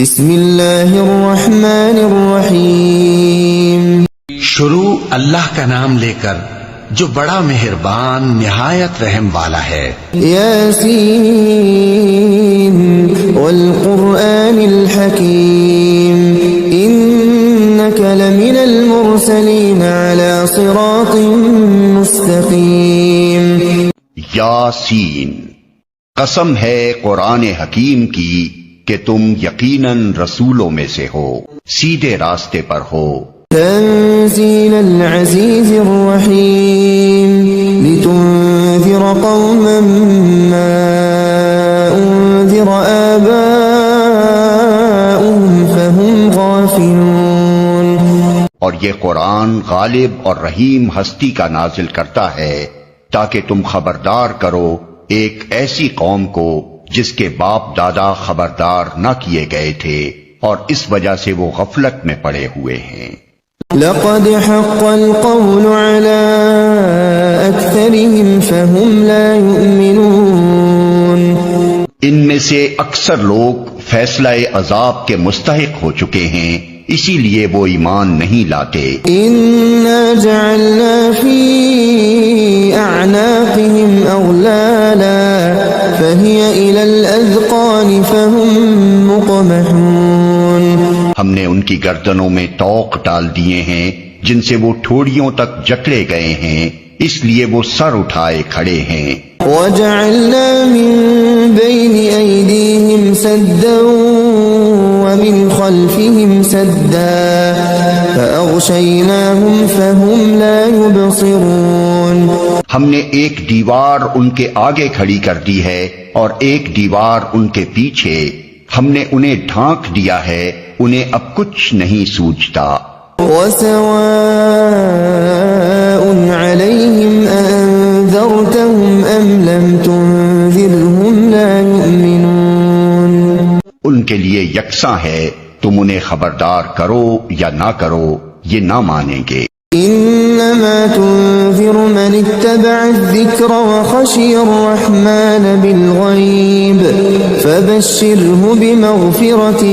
بسم اللہ الرحمن الرحیم شروع اللہ کا نام لے کر جو بڑا مہربان نہایت رحم والا ہے۔ یاسین والقرآن الحکیم انک لمن المرسلین علی صراط مستقیم۔ یاسین، قسم ہے قرآن حکیم کی کہ تم یقیناً رسولوں میں سے ہو، سیدھے راستے پر ہو۔ تنزیل العزیز الرحیم لتنذر قوما ما انذر آباؤهم فهم غافلون۔ اور یہ قرآن غالب اور رحیم ہستی کا نازل کرتا ہے تاکہ تم خبردار کرو ایک ایسی قوم کو جس کے باپ دادا خبردار نہ کیے گئے تھے، اور اس وجہ سے وہ غفلت میں پڑے ہوئے ہیں۔ لقد حق القول على أكثرهم فهم لا يؤمنون۔ ان میں سے اکثر لوگ فیصلہ عذاب کے مستحق ہو چکے ہیں، اسی لیے وہ ایمان نہیں لاتے۔ إنا جعلنا في أعناقهم أغلالا فهي إلى الأذقان فهم مقمحون۔ ہم نے ان کی گردنوں میں طوق ڈال دیے ہیں جن سے وہ ٹھوڑیوں تک جکڑے گئے ہیں، اس لیے وہ سر اٹھائے کھڑے ہیں۔ وجعلنا من بين أيديهم سدا ومن خلفهم سدا فأغشيناهم فهم لا يبصرون۔ ہم نے ایک دیوار ان کے آگے کھڑی کر دی ہے اور ایک دیوار ان کے پیچھے، ہم نے انہیں ڈھانک دیا ہے، انہیں اب کچھ نہیں سوچتا۔ وسواء عليهم أنذرتهم أم لم تنذرهم لا يؤمنون۔ ان کے لیے یکساں ہے، تم انہیں خبردار کرو یا نہ کرو، یہ نہ مانیں گے۔ انما تنذر من اتبع الذکر وخشی الرحمن بالغیب فبشره بمغفرة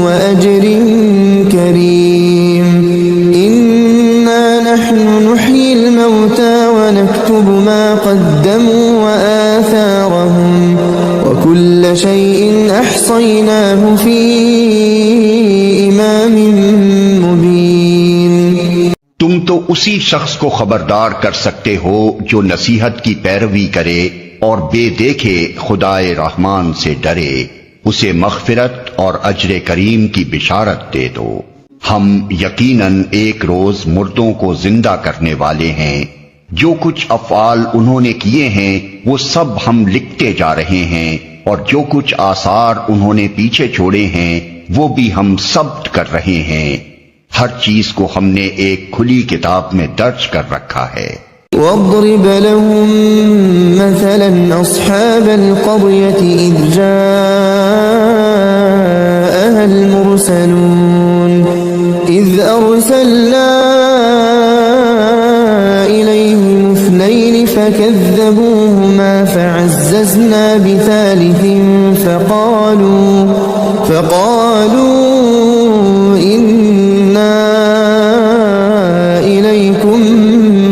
واجر کریم۔ انا نحن نحیی الموتى ونكتب ما قدموا وآثارهم وكل شيء احصیناه في امام مبین۔ تم تو اسی شخص کو خبردار کر سکتے ہو جو نصیحت کی پیروی کرے اور بے دیکھے خدائے رحمان سے ڈرے، اسے مغفرت اور اجر کریم کی بشارت دے دو۔ ہم یقیناً ایک روز مردوں کو زندہ کرنے والے ہیں، جو کچھ افعال انہوں نے کیے ہیں وہ سب ہم لکھتے جا رہے ہیں، اور جو کچھ آثار انہوں نے پیچھے چھوڑے ہیں وہ بھی ہم ثبت کر رہے ہیں۔ ہر چیز کو ہم نے ایک کھلی کتاب میں درج کر رکھا ہے۔ وَاضْرِبْ لَهُم مَّثَلًا أَصْحَابَ الْقَرْيَةِ إِذْ جَاءَهَا الْمُرْسَلُونَ إِذْ أَرْسَلْنَا إِلَيْهِمُ اثْنَيْنِ فَكَذَّبُوهُمَا فَعَزَّزْنَا بِثَالِثٍ فَقَالُوا إِنَّا إِلَيْكُمْ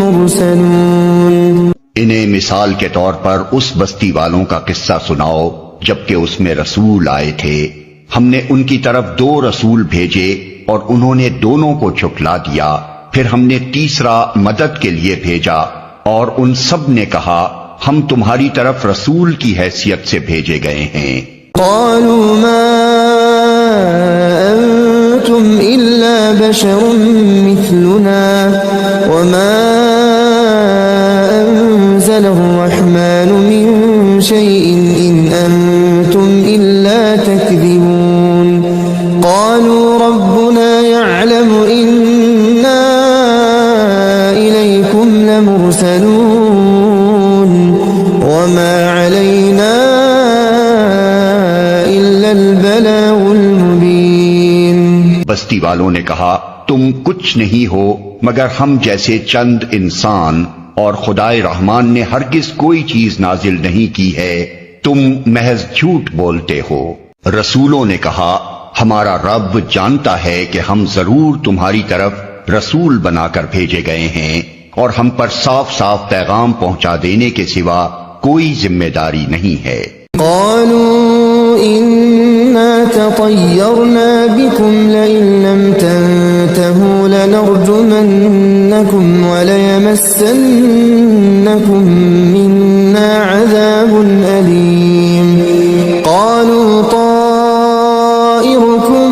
مُرْسَلُونَ۔ انہیں مثال کے طور پر اس بستی والوں کا قصہ سناؤ جبکہ اس میں رسول آئے تھے، ہم نے ان کی طرف 2 رسول بھیجے اور انہوں نے دونوں کو جھٹلا دیا، پھر ہم نے تیسرا مدد کے لیے بھیجا اور ان سب نے کہا ہم تمہاری طرف رسول کی حیثیت سے بھیجے گئے ہیں۔ قالوا ما أنتم إلا بشر مثلنا وما أنزل الرحمن من شيء إن أنتم إلا تكذبون۔ قالوا ربنا يعلم إنا إليكم لمرسلون وما علينا إلا البلاغ المبين۔ بستی والوں نے کہا تم کچھ نہیں ہو مگر ہم جیسے چند انسان، اور خدائے رحمان نے ہرگز کوئی چیز نازل نہیں کی ہے، تم محض جھوٹ بولتے ہو۔ رسولوں نے کہا ہمارا رب جانتا ہے کہ ہم ضرور تمہاری طرف رسول بنا کر بھیجے گئے ہیں اور ہم پر صاف صاف پیغام پہنچا دینے کے سوا کوئی ذمہ داری نہیں ہے۔ قالوا إنا تطيرنا بكم لئن لم تنتهوا لنرجمنكم وليمسنكم منا عذاب أليم قالوا طائركم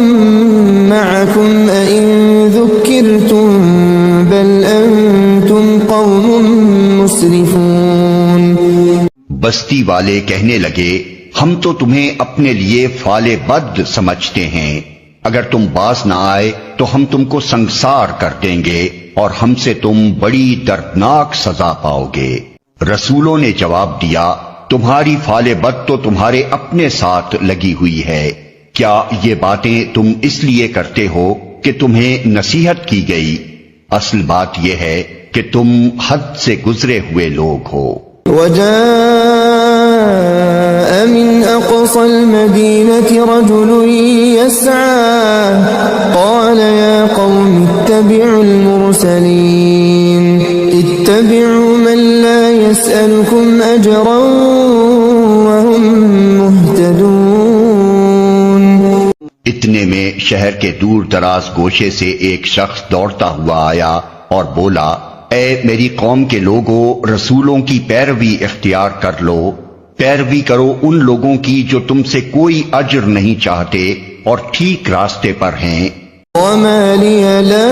معكم أئن ذكرتم بل أنتم قوم مسرفون۔ بستی والے کہنے لگے ہم تو تمہیں اپنے لیے فال بد سمجھتے ہیں، اگر تم باز نہ آئے تو ہم تم کو سنگسار کر دیں گے اور ہم سے تم بڑی دردناک سزا پاؤ گے۔ رسولوں نے جواب دیا تمہاری فال بد تو تمہارے اپنے ساتھ لگی ہوئی ہے، کیا یہ باتیں تم اس لیے کرتے ہو کہ تمہیں نصیحت کی گئی؟ اصل بات یہ ہے کہ تم حد سے گزرے ہوئے لوگ ہو۔ وجاء من أقصى المدينة رجل يسعى قال يا قوم اتبعوا المرسلين اتبعوا من لا يسألكم أجرا وهم مهتدون۔ اتنے میں شہر کے دور دراز گوشے سے ایک شخص دوڑتا ہوا آیا اور بولا اے میری قوم کے لوگوں، رسولوں کی پیروی اختیار کر لو، پیروی کرو ان لوگوں کی جو تم سے کوئی اجر نہیں چاہتے اور ٹھیک راستے پر ہیں۔ وما لي لا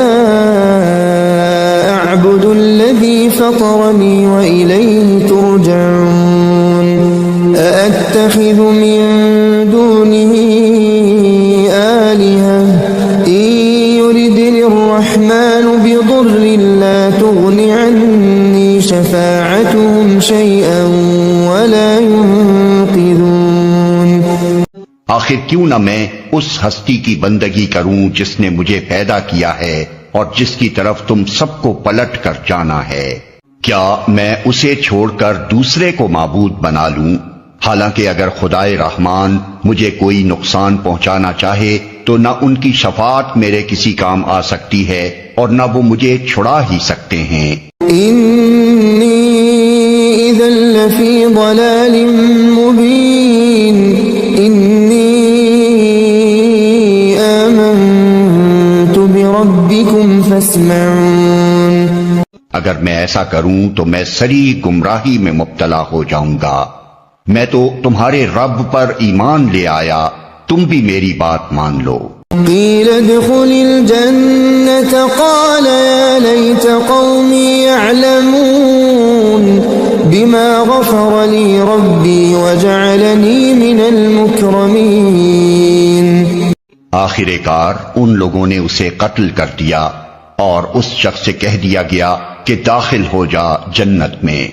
أعبد الذي فطرني وإليه ترجعون أأتخذ من دونه آلهة إن يردني الرحمن بضر لا تغن عني شفاعتهم شيئا ولا ينقذون۔ آخر کیوں نہ میں اس ہستی کی بندگی کروں جس نے مجھے پیدا کیا ہے اور جس کی طرف تم سب کو پلٹ کر جانا ہے؟ کیا میں اسے چھوڑ کر دوسرے کو معبود بنا لوں؟ حالانکہ اگر خدائے رحمان مجھے کوئی نقصان پہنچانا چاہے تو نہ ان کی شفاعت میرے کسی کام آ سکتی ہے اور نہ وہ مجھے چھڑا ہی سکتے ہیں۔ إني إذا لفي ضلال مبين إني آمنت بربكم فاسمعون۔ اگر میں ایسا کروں تو میں سری گمراہی میں مبتلا ہو جاؤں گا۔ میں تو تمہارے رب پر ایمان لے آیا، تم بھی میری بات مان لو۔ قيل ادخل الجنة قال يا ليت قومي يعلمون بما غفر لي ربي وجعلني من المكرمين۔ آخر کار ان لوگوں نے اسے قتل کر دیا اور اس شخص سے کہہ دیا گیا کہ داخل ہو جا جنت میں۔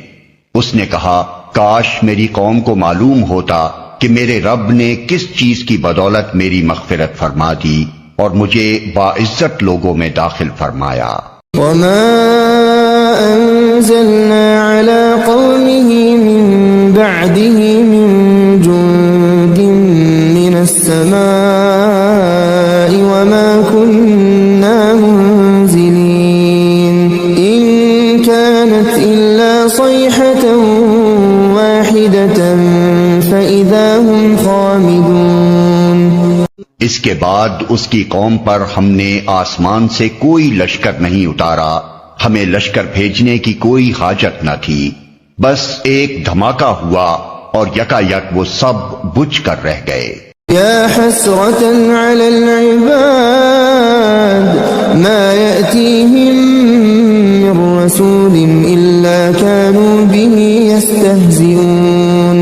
اس نے کہا کاش میری قوم کو معلوم ہوتا کہ میرے رب نے کس چیز کی بدولت میری مغفرت فرما دی اور مجھے باعزت لوگوں میں داخل فرمایا۔ وما أنزلنا على قومه من بعده من جند من السماء وما كنا منزلين إن كانت إلا صيحة واحدة فإذا هم خامدون۔ اس کے بعد اس کی قوم پر ہم نے آسمان سے کوئی لشکر نہیں اتارا، ہمیں لشکر بھیجنے کی کوئی حاجت نہ تھی، بس ایک دھماکہ ہوا اور یکا یک وہ سب بجھ کر رہ گئے۔ يا حسرة على العباد ما يأتيهم من رسول إلا كانوا به يستهزئون۔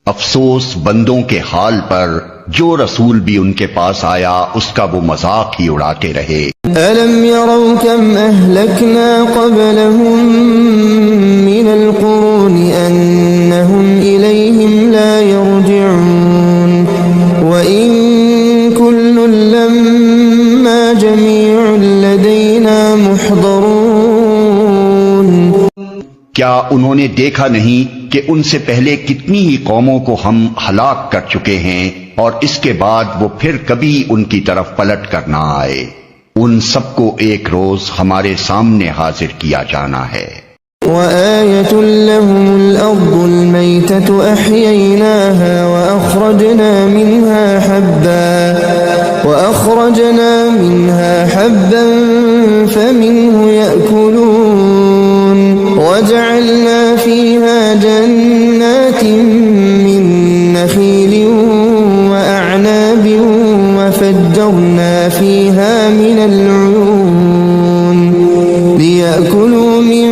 افسوس بندوں کے حال پر جو رسول بھی ان کے پاس آیا اس کا وہ مذاق ہی اڑاتے رہے۔ ألم يروا كم أهلكنا قبلهم من القرون أنهم إليهم لا يرجعون وإن كل لما جميع لدينا محضرون۔ کیا انہوں نے دیکھا نہیں کہ ان سے پہلے کتنی ہی قوموں کو ہم ہلاک کر چکے ہیں اور اس کے بعد وہ پھر کبھی ان کی طرف پلٹ کر نہ آئے۔ ان سب کو ایک روز ہمارے سامنے حاضر کیا جانا ہے۔ وآية لهم الأرض الميتة أحييناها وأخرجنا منها حبا فمنه يأكلون وجعلنا فيها جنات من نخيل وأعناب وفجرنا فيها من العيون ليأكلوا من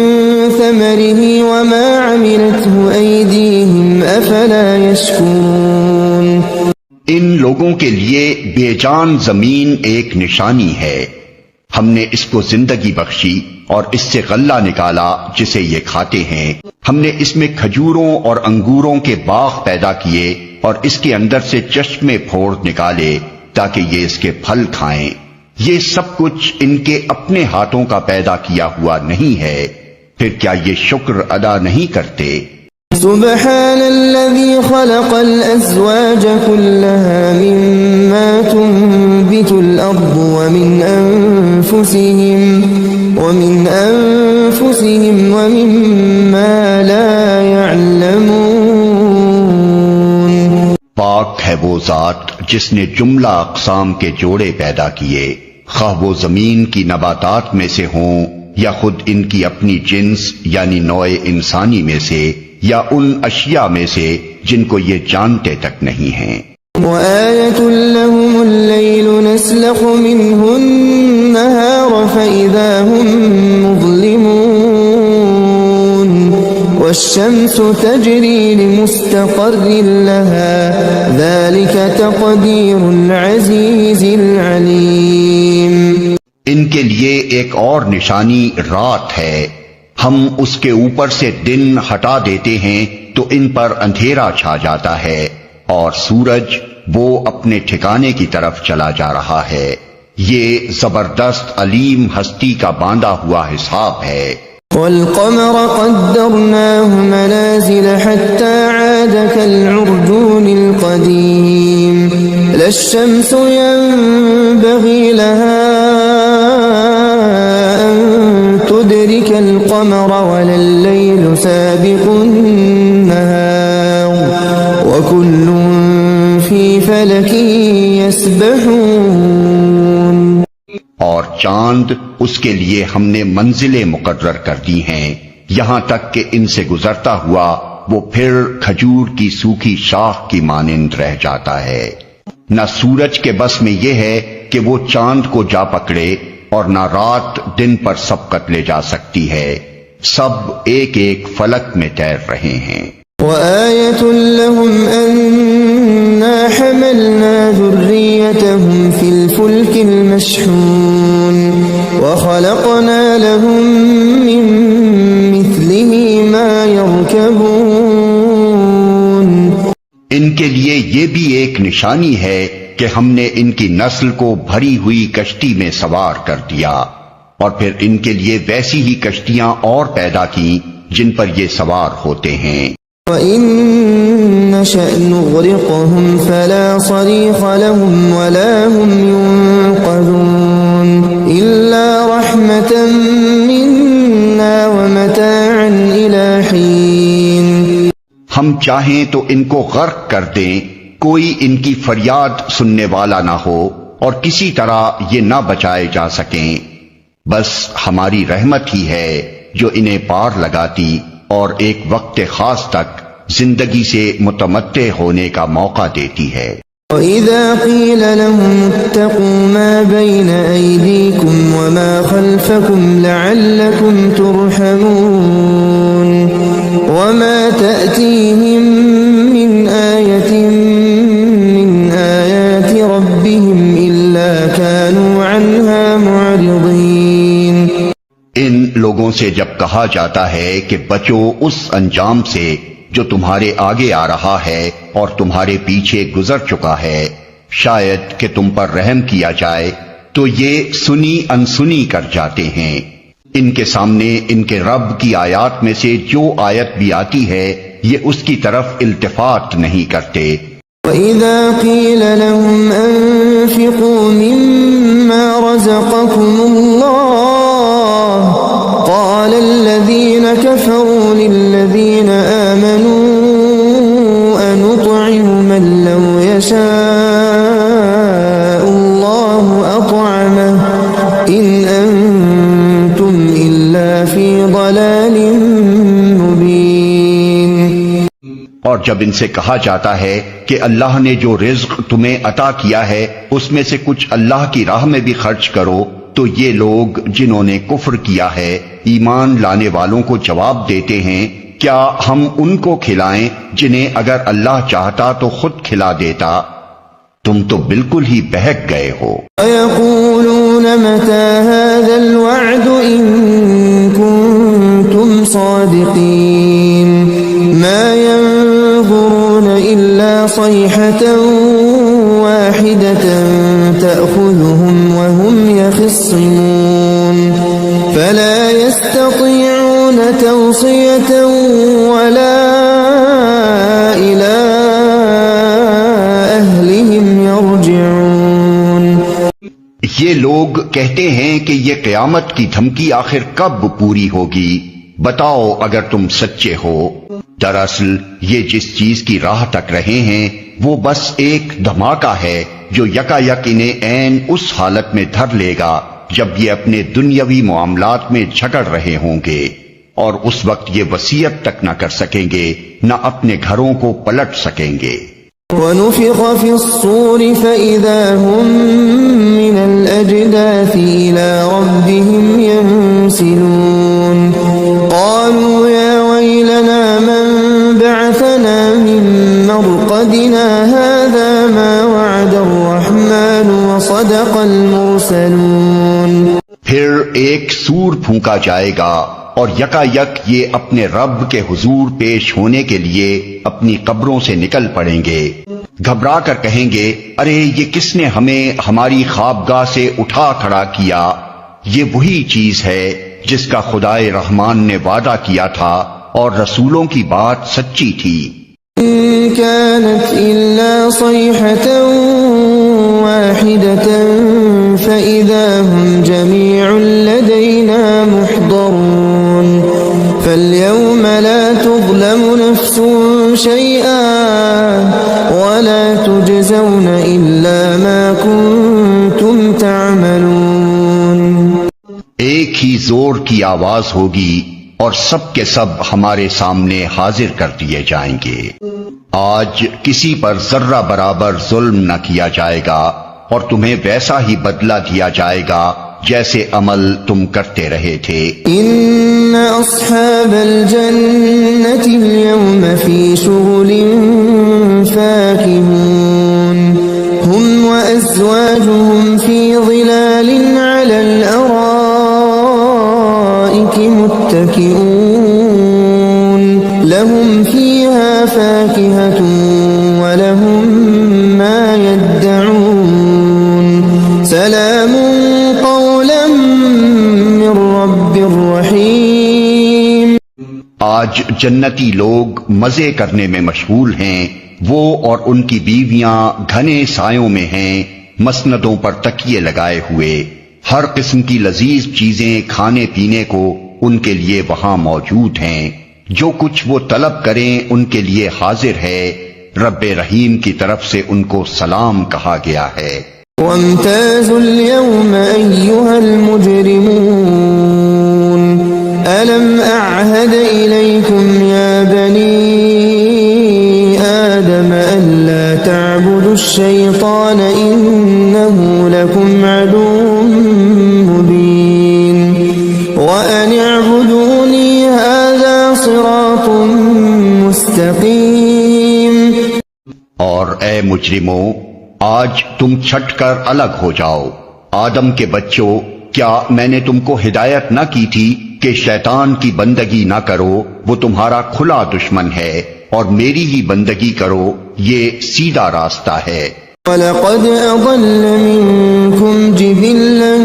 ثمره وما عملته أيديهم أفلا يشكرون۔ ان لوگوں کے لیے بے جان زمین ایک نشانی ہے۔ ہم نے اس کو زندگی بخشی اور اس سے غلہ نکالا جسے یہ کھاتے ہیں۔ ہم نے اس میں کھجوروں اور انگوروں کے باغ پیدا کیے اور اس کے اندر سے چشمے پھوڑ نکالے تاکہ یہ اس کے پھل کھائیں۔ یہ سب کچھ ان کے اپنے ہاتھوں کا پیدا کیا ہوا نہیں ہے، پھر کیا یہ شکر ادا نہیں کرتے؟ سبحان الذي خلق الأزواج كلها مما تنبت الأرض ومن أنفسهم ومما لا يعلمون۔ پاک ہے وہ ذات جس نے جملہ اقسام کے جوڑے پیدا کیے، خواہ وہ زمین کی نباتات میں سے ہوں یا خود ان کی اپنی جنس یعنی نوع انسانی میں سے یا ان اشیاء میں سے جن کو یہ جانتے تک نہیں ہیں۔ وآية لهم الليل نسلخ منه النهار فإذا هم مظلمون والشمس تجري لمستقر لها ذلك تقدير العزيز العليم۔ ان کے لیے ایک اور نشانی رات ہے، ہم اس کے اوپر سے دن ہٹا دیتے ہیں تو ان پر اندھیرا چھا جاتا ہے، اور سورج وہ اپنے ٹھکانے کی طرف چلا جا رہا ہے۔ یہ زبردست علیم ہستی کا باندھا ہوا حساب ہے۔ والقمر قدرناه منازل حتى عاد كالعرجون القديم لا الشمس ينبغي لها تدرك القمر ولا الليل سابق النهار وكل في فلك يسبحون۔ اور چاند اس کے لیے ہم نے منزلیں مقرر کر دی ہیں، یہاں تک کہ ان سے گزرتا ہوا وہ پھر کھجور کی سوکھی شاخ کی مانند رہ جاتا ہے۔ نہ سورج کے بس میں یہ ہے کہ وہ چاند کو جا پکڑے اور نہ رات دن پر سبقت لے جا سکتی ہے، سب ایک ایک فلک میں تیر رہے ہیں۔ وآية لهم أنا حملنا ذريتهم في الفلك المشحون وخلقنا لهم من مثله ما يركبون۔ ان کے لیے یہ بھی ایک نشانی ہے کہ ہم نے ان کی نسل کو بھری ہوئی کشتی میں سوار کر دیا، اور پھر ان کے لیے ویسی ہی کشتیاں اور پیدا کی جن پر یہ سوار ہوتے ہیں۔ وَإِن نَّشَأْ نُغْرِقْهُمْ فَلَا صَرِيخَ لَهُمْ وَلَا هُمْ يُنقَذُونَ إِلَّا رَحْمَةً مِنَّا وَمَتَاعًا إِلَى حِينٍ۔ ہم چاہیں تو ان کو غرق کر دیں، کوئی ان کی فریاد سننے والا نہ ہو اور کسی طرح یہ نہ بچائے جا سکیں، بس ہماری رحمت ہی ہے جو انہیں پار لگاتی اور ایک وقت خاص تک زندگی سے متمتع ہونے کا موقع دیتی ہے۔ وَإِذَا قِيلَ لَهُمُ اتَّقُوا مَا بَيْنَ أَيْدِيكُمْ وَمَا خَلْفَكُمْ لَعَلَّكُمْ تُرْحَمُونَ وَمَا تَأْتِيهِمْ مِنْ آيَةٍ مِنْ آيَاتِ رَبِّهِمْ إِلَّا كَانُوا عَنْهَا مُعْرِضِينَ۔ ان لوگوں سے جب کہا جاتا ہے کہ بچو اس انجام سے جو تمہارے آگے آ رہا ہے اور تمہارے پیچھے گزر چکا ہے، شاید کہ تم پر رحم کیا جائے، تو یہ سنی انسنی کر جاتے ہیں۔ ان کے سامنے ان کے رب کی آیات میں سے جو آیت بھی آتی ہے یہ اس کی طرف التفات نہیں کرتے۔ وَإِذَا قِيلَ لَهُمْ أَنفِقُوا مِمَّا رَزَقَكُمُ اللَّهُ قَالَ الَّذِينَ كَفَرُوا لِلَّذِينَ آمَنُوا أَنُطْعِمُ مَن لَّوْ يَشَاءُ اللَّهُ أَطْعَمَهُ إِنْ أَنتُمْ إِلَّا فِي ضَلَالٍ مُّبِينٍ۔ اور جب ان سے کہا جاتا ہے کہ اللہ نے جو رزق تمہیں عطا کیا ہے اس میں سے کچھ اللہ کی راہ میں بھی خرچ کرو، تو یہ لوگ جنہوں نے کفر کیا ہے ایمان لانے والوں کو جواب دیتے ہیں، کیا ہم ان کو کھلائیں جنہیں اگر اللہ چاہتا تو خود کھلا دیتا؟ تم تو بالکل ہی بہک گئے ہو۔ وَيَقُولُونَ مَتَى هَذَا الْوَعْدُ إِن كُنتُمْ صَادِقِينَ مَا يَنظُرُونَ إِلَّا صَيْحَةً وَاحِدَةً تَأْخُذُهُمْ وَهُمْ يَخِصِّمُونَ فَلَا يَسْتَطِيعُونَ تَوْصِيَةً وَلَا إِلَىٰ أَهْلِهِمْ يَرْجِعُونَ۔ یہ لوگ کہتے ہیں کہ یہ قیامت کی دھمکی آخر کب پوری ہوگی؟ بتاؤ اگر تم سچے ہو۔ دراصل یہ جس چیز کی راہ تک رہے ہیں وہ بس ایک دھماکہ ہے جو یکا یک انہیں عین اس حالت میں دھر لے گا جب یہ اپنے دنیاوی معاملات میں جھگڑ رہے ہوں گے، اور اس وقت یہ وصیت تک نہ کر سکیں گے، نہ اپنے گھروں کو پلٹ سکیں گے۔ وَنُفِخَ فِي الصُّورِ فَإِذَا هُم مِّنَ الْأَجْدَاثِ إِلَىٰ رَبِّهِمْ يَنسِلُونَ قَالُوا يَا وَيْلَنَا مَن بَعَثَنَا مِن مَّرْقَدِنَا هَٰذَا مَا وَعَدَ الرَّحْمَٰنُ وَصَدَقَ الْمُرْسَلُونَ۔ پھر ایک سور پھونکا جائے گا اور یکا یک یہ اپنے رب کے حضور پیش ہونے کے لیے اپنی قبروں سے نکل پڑیں گے، گھبرا کر کہیں گے، ارے یہ کس نے ہمیں ہماری خوابگاہ سے اٹھا کھڑا کیا؟ یہ وہی چیز ہے جس کا خدائے رحمان نے وعدہ کیا تھا اور رسولوں کی بات سچی تھی۔ إن كانت إلا صيحة واحدة فإذا هم جميع لدينا محضرون فاليوم لا تظلم نفس شيئا ولا تجزون إلا ما كنتم تعملون۔ ایک ہی زور کی آواز ہوگی اور سب کے سب ہمارے سامنے حاضر کر دیے جائیں گے۔ آج کسی پر ذرہ برابر ظلم نہ کیا جائے گا اور تمہیں ویسا ہی بدلہ دیا جائے گا جیسے عمل تم کرتے رہے تھے۔ ان اصحاب الجنة اليوم في شغل فاكهون هم وازواجهم في ظلال على الارائك متكئون لهم فيها فاكهة ولهم ما يدعون سلام قولا من رب رحيم۔ آج جنتی لوگ مزے کرنے میں مشغول ہیں، وہ اور ان کی بیویاں گھنے سایوں میں ہیں، مسندوں پر تکیے لگائے ہوئے، ہر قسم کی لذیذ چیزیں کھانے پینے کو ان کے لیے وہاں موجود ہیں، جو کچھ وہ طلب کریں ان کے لیے حاضر ہے، رب رحیم کی طرف سے ان کو سلام کہا گیا ہے۔ وامتازوا اليوم أيها المجرمون ألم أعهد إليكم يا بني آدم ألا تعبدوا الشيطان إنه لكم عدو مبين وأن اعبدوني هذا صراط مستقيم۔ اور اے مجرموں، آج تم چھٹ کر الگ ہو جاؤ۔ آدم کے بچوں، کیا میں نے تم کو ہدایت نہ کی تھی کہ شیطان کی بندگی نہ کرو، وہ تمہارا کھلا دشمن ہے، اور میری ہی بندگی کرو، یہ سیدھا راستہ ہے۔ وَلَقَدْ أَضَلَّ مِنكُمْ جِبِلًّا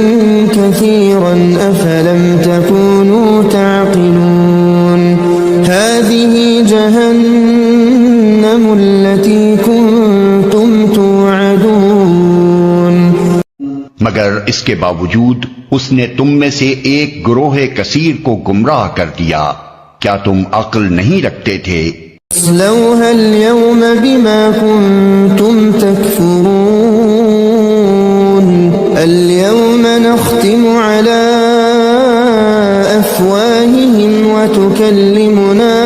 كَثِيرًا أَفَلَمْ تَكُونُوا تَعْقِلُونَ هَذِهِ جَهَنَّمُ الَّتِي كُنتُمْ مگر اس کے باوجود اس نے تم میں سے ایک گروہ کثیر کو گمراہ کر دیا. کیا تم عقل نہیں رکھتے تھے؟ اصلوها اليوم بما كنتم تكفرون اليوم نختم على أفواههم وتكلمنا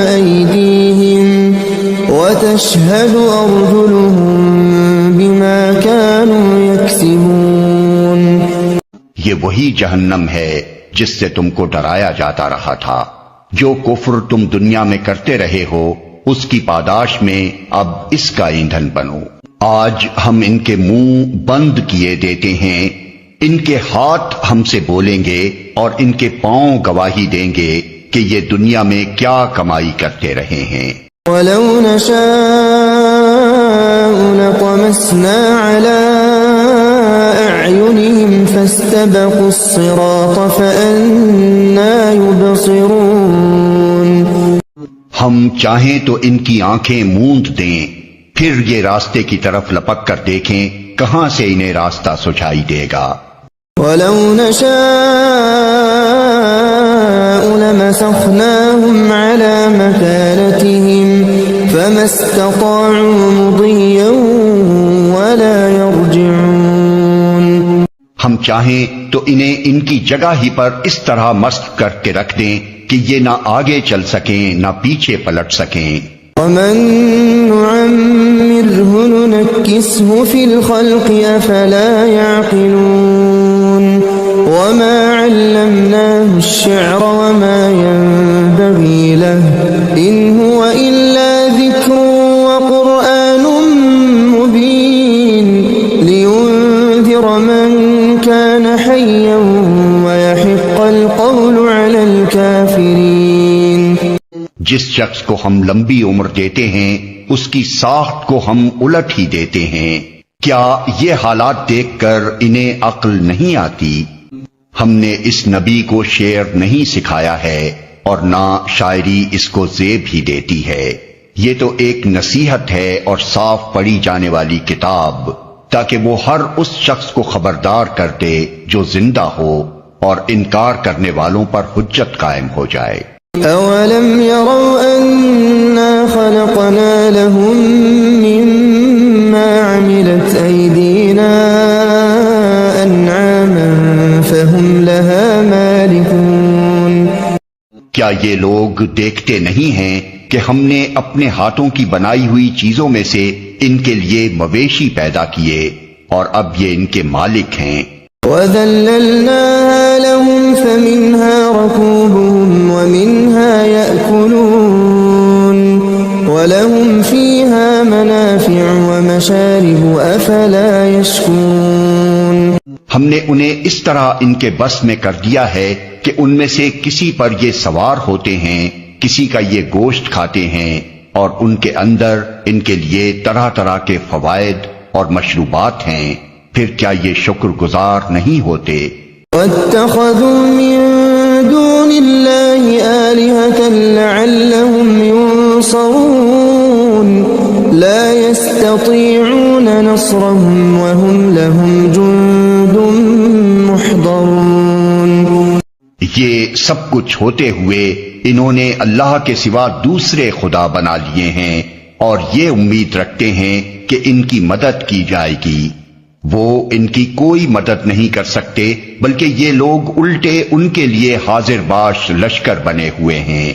أيديهم وتشهد أرجلهم بما كانوا يكسبون. یہ وہی جہنم ہے جس سے تم کو ڈرایا جاتا رہا تھا. جو کفر تم دنیا میں کرتے رہے ہو اس کی پاداش میں اب اس کا ایندھن بنو. آج ہم ان کے منہ بند کیے دیتے ہیں، ان کے ہاتھ ہم سے بولیں گے اور ان کے پاؤں گواہی دیں گے کہ یہ دنیا میں کیا کمائی کرتے رہے ہیں. وَلَوْ نَشَاءُ لَطَمَسْنَا عَلَىٰ أَعْيُنِهِمْ فَاسْتَبَقُوا الصِّرَاطَ فَأَنَّىٰ يُبْصِرُونَ. ہم چاہیں تو ان کی آنکھیں موند دیں، پھر یہ راستے کی طرف لپک کر دیکھیں کہاں سے انہیں راستہ سجائی دے گا. وَلَوْ نَشَاءُ لَمَسَخْنَاهُمْ عَلَىٰ مَكَانَتِهِمْ فَمَا اسْتَطَاعُوا مُضِيًّا وَلَا يَرْجِعُونَ. ہم چاہیں تو انہیں ان کی جگہ ہی پر اس طرح مست کر کے رکھ دیں کہ یہ نہ آگے چل سکیں نہ پیچھے پلٹ سکیں. وَمَن نُعَمِّرْهُ نُنَكِّسْهُ فِي الْخَلْقِ أَفَلَا يَعْقِلُونَ. وَمَا عَلَّمْنَاهُ الشِّعْرَ وَمَا يَنبَغِي لَهُ إِنْ هُوَ إِلَّا ذِكْرٌ وَقُرْآنٌ مُبِينٌ لِيُنذِرَ مَن كَانَ حَيًّا وَيَحِقَّ الْقَوْلُ عَلَى الْكَافِرِينَ. جس شخص کو ہم لمبی عمر دیتے ہیں اس کی ساخت کو ہم الٹ ہی دیتے ہیں. کیا یہ حالات دیکھ کر انہیں عقل نہیں آتی؟ ہم نے اس نبی کو شعر نہیں سکھایا ہے اور نہ شاعری اس کو زیب ہی دیتی ہے. یہ تو ایک نصیحت ہے اور صاف پڑھی جانے والی کتاب، تاکہ وہ ہر اس شخص کو خبردار کر دے جو زندہ ہو اور انکار کرنے والوں پر حجت قائم ہو جائے. أَوَلَمْ يَرَوْا أَنَّا خَلَقْنَا لَهُم مِّمَّا عَمِلَتْ أَيْدِينَا أَنْعَامًا فَهُمْ لَهَا مَالِكُونَ. کیا یہ لوگ دیکھتے نہیں ہیں کہ ہم نے اپنے ہاتھوں کی بنائی ہوئی چیزوں میں سے ان کے لیے مویشی پیدا کیے اور اب یہ ان کے مالک ہیں. وَذَلَّلْنَاهَا لَهُمْ فَمِنْهَا رَكُوبُهُمْ وَمِنْهَا يَأْكُلُونَ وَلَهُمْ فِيهَا مَنَافِعُ وَمَشَارِبُ أَفَلَا يَشْكُرُونَ. ہم نے انہیں اس طرح ان کے بس میں کر دیا ہے کہ ان میں سے کسی پر یہ سوار ہوتے ہیں، کسی کا یہ گوشت کھاتے ہیں، اور ان کے اندر ان کے لیے طرح طرح کے فوائد اور مشروبات ہیں. پھر کیا یہ شکر گزار نہیں ہوتے؟ وَاتَّخَذُوا مِن دُونِ اللَّهِ آلِهَةً لَعَلَّهُمْ يُنصَرُونَ لَا يَسْتَطِيعُونَ نَصْرَهُمْ وَهُمْ لَهُمْ جُندٌ مُحْضَرُونَ. یہ سب کچھ ہوتے ہوئے انہوں نے اللہ کے سوا دوسرے خدا بنا لیے ہیں اور یہ امید رکھتے ہیں کہ ان کی مدد کی جائے گی. وہ ان کی کوئی مدد نہیں کر سکتے، بلکہ یہ لوگ الٹے ان کے لیے حاضر باش لشکر بنے ہوئے ہیں.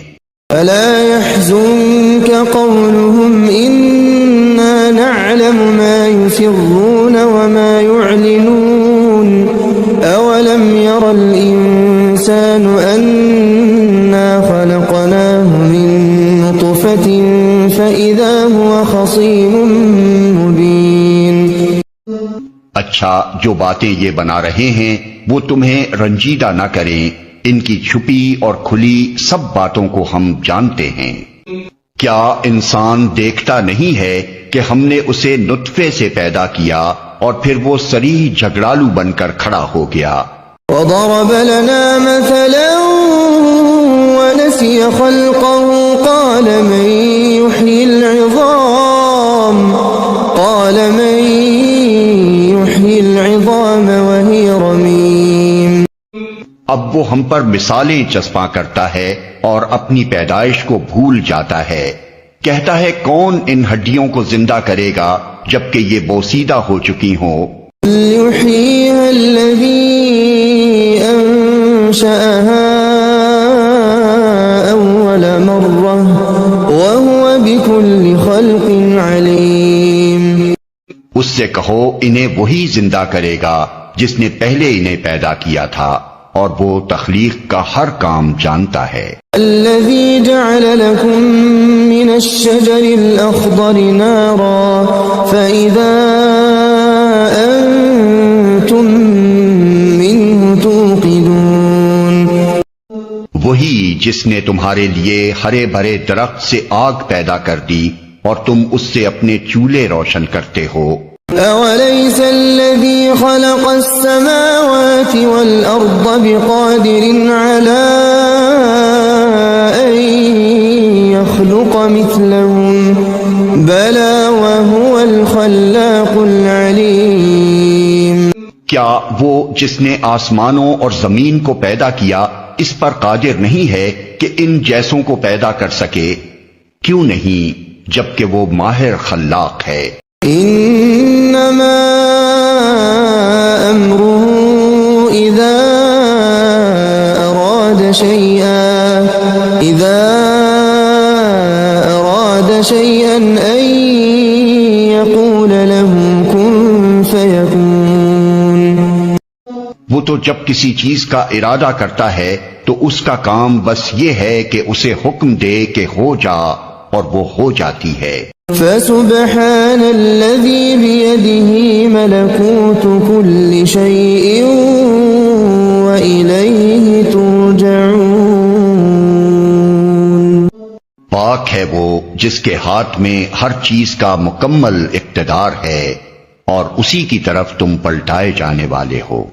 أَلَا يَحْزُنكَ قَوْلُهُمْ إِنَّا نَعْلَمُ مَا يُسِرُّونَ وَمَا يُعْلِنُونَ أَوَلَمْ يَرَ الْإِنسَانُ أَنَّا خَلَقْنَاهُ مِن نُّطْفَةٍ فَإِذَا هُوَ خَصِيمٌ مُّبِينٌ. اچھا، جو باتیں یہ بنا رہے ہیں وہ تمہیں رنجیدہ نہ کریں، ان کی چھپی اور کھلی سب باتوں کو ہم جانتے ہیں. کیا انسان دیکھتا نہیں ہے کہ ہم نے اسے نطفے سے پیدا کیا اور پھر وہ صریح جھگڑالو بن کر کھڑا ہو گیا. وَضَرَبَ لَنَا مَثَلًا وَنَسِيَ خَلْقَهُ قَالَ مَن يُحْيِي الْعِظَامَ اب وہ ہم پر مثالیں چسپاں کرتا ہے اور اپنی پیدائش کو بھول جاتا ہے۔ کہتا ہے کون ان ہڈیوں کو زندہ کرے گا جبکہ یہ بوسیدہ ہو چکی ہوں؟ يحييها الذي أنشأها أول مرة وهو بكل خلق عليم۔ اس سے کہو انہیں وہی زندہ کرے گا جس نے پہلے انہیں پیدا کیا تھا اور وہ تخلیق کا ہر کام جانتا ہے۔ الذي جعل لكم من الشجر الأخضر نارا فإذا أنتم منه توقدون۔ وہی جس نے تمہارے لیے ہرے بھرے درخت سے آگ پیدا کر دی اور تم اس سے اپنے چولہے روشن کرتے ہو۔ أوليس الذي خلق السماوات والأرض بقادر على أن يخلق مثلهم بلى وهو الخلاق العليم۔ کیا وہ جس نے آسمانوں اور زمین کو پیدا کیا اس پر قادر نہیں ہے کہ ان جیسوں کو پیدا کر سکے؟ کیوں نہیں، جبکہ وہ ماہر خلاق ہے۔ انما امره اذا اراد شيئا ان يقول له كن فيكون۔ وہ تو جب کسی چیز کا ارادہ کرتا ہے تو اس کا کام بس یہ ہے کہ اسے حکم دے کہ ہو جا اور وہ ہو جاتی ہے۔ فسبحان الذي بيده ملكوت كل شيء وإليه ترجعون۔ پاک ہے وہ جس کے ہاتھ میں ہر چیز کا مکمل اقتدار ہے اور اسی کی طرف تم پلٹائے جانے والے ہو۔